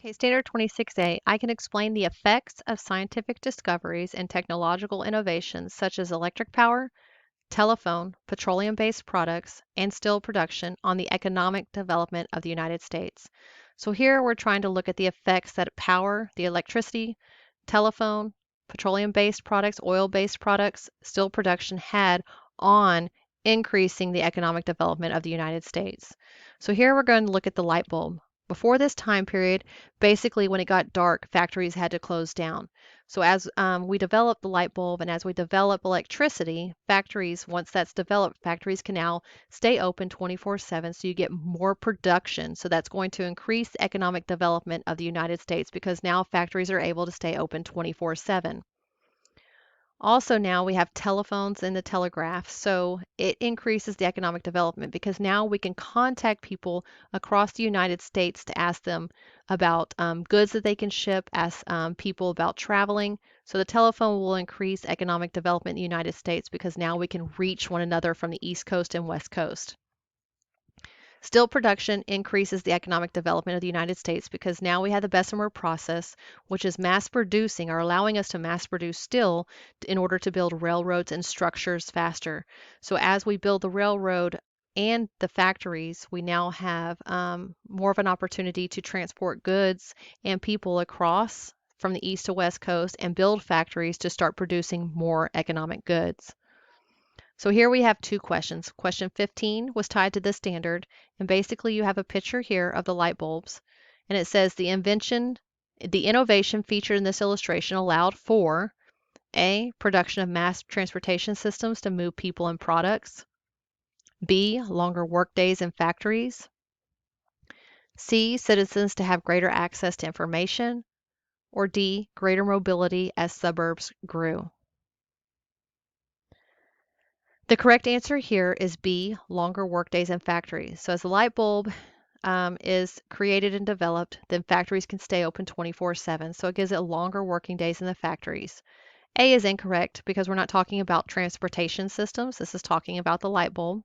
Okay, Standard 26A, I can explain the effects of scientific discoveries and technological innovations such as electric power, telephone, petroleum-based products, and steel production on the economic development of the United States. So here we're trying to look at the effects that power, the electricity, telephone, petroleum-based products, oil-based products, steel production had on increasing the economic development of the United States. So here we're going to look at the light bulb. Before this time period, basically when it got dark, factories had to close down. So as we develop the light bulb and as we develop electricity, factories, once that's developed, factories can now stay open 24/7, so you get more production. So that's going to increase the economic development of the United States because now factories are able to stay open 24/7. Also now we have telephones and the telegraph, so it increases the economic development because now we can contact people across the United States to ask them about goods that they can ship, ask people about traveling. So the telephone will increase economic development in the United States because now we can reach one another from the East Coast and West Coast. Steel production increases the economic development of the United States because now we have the Bessemer process, which is mass producing or allowing us to mass produce steel in order to build railroads and structures faster. So as we build the railroad and the factories, we now have more of an opportunity to transport goods and people across from the east to west coast and build factories to start producing more economic goods. So here we have two questions. Question 15 was tied to this standard, and basically you have a picture here of the light bulbs, and it says the innovation featured in this illustration allowed for A, production of mass transportation systems to move people and products, B, longer work days in factories, C, citizens to have greater access to information, or D, greater mobility as suburbs grew. The correct answer here is B, longer workdays in factories. So as the light bulb is created and developed, then factories can stay open 24/7. So it gives it longer working days in the factories. A is incorrect because we're not talking about transportation systems. This is talking about the light bulb.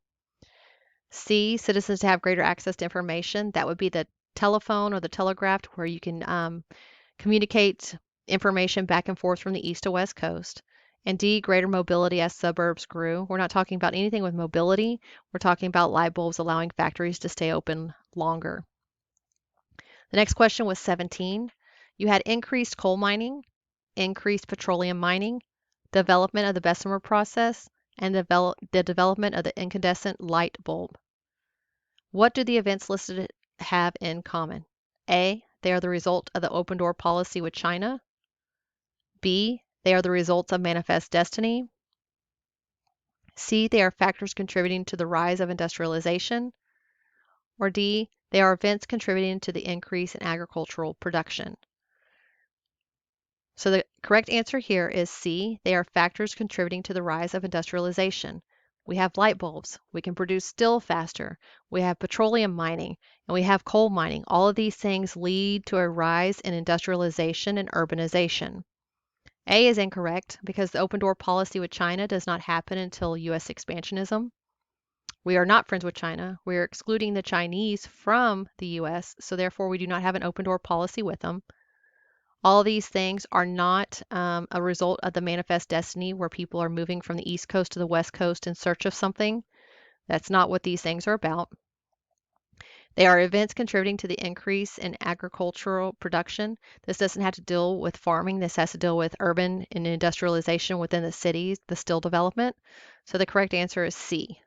C, citizens to have greater access to information. That would be the telephone or the telegraph where you can communicate information back and forth from the east to west coast. And D, greater mobility as suburbs grew. We're not talking about anything with mobility. We're talking about light bulbs allowing factories to stay open longer. The next question was 17. You had increased coal mining, increased petroleum mining, development of the Bessemer process, and the development of the incandescent light bulb. What do the events listed have in common? A, they are the result of the open door policy with China. B, they are the results of manifest destiny. C, they are factors contributing to the rise of industrialization. Or D, they are events contributing to the increase in agricultural production. So the correct answer here is C, they are factors contributing to the rise of industrialization. We have light bulbs, we can produce steel faster, we have petroleum mining, and we have coal mining. All of these things lead to a rise in industrialization and urbanization. A is incorrect because the open door policy with China does not happen until U.S. expansionism. We are not friends with China. We are excluding the Chinese from the U.S., so therefore we do not have an open door policy with them. All these things are not a result of the manifest destiny where people are moving from the East Coast to the West Coast in search of something. That's not what these things are about. They are events contributing to the increase in agricultural production. This doesn't have to deal with farming. This has to deal with urban and industrialization within the cities, the steel development. So the correct answer is C.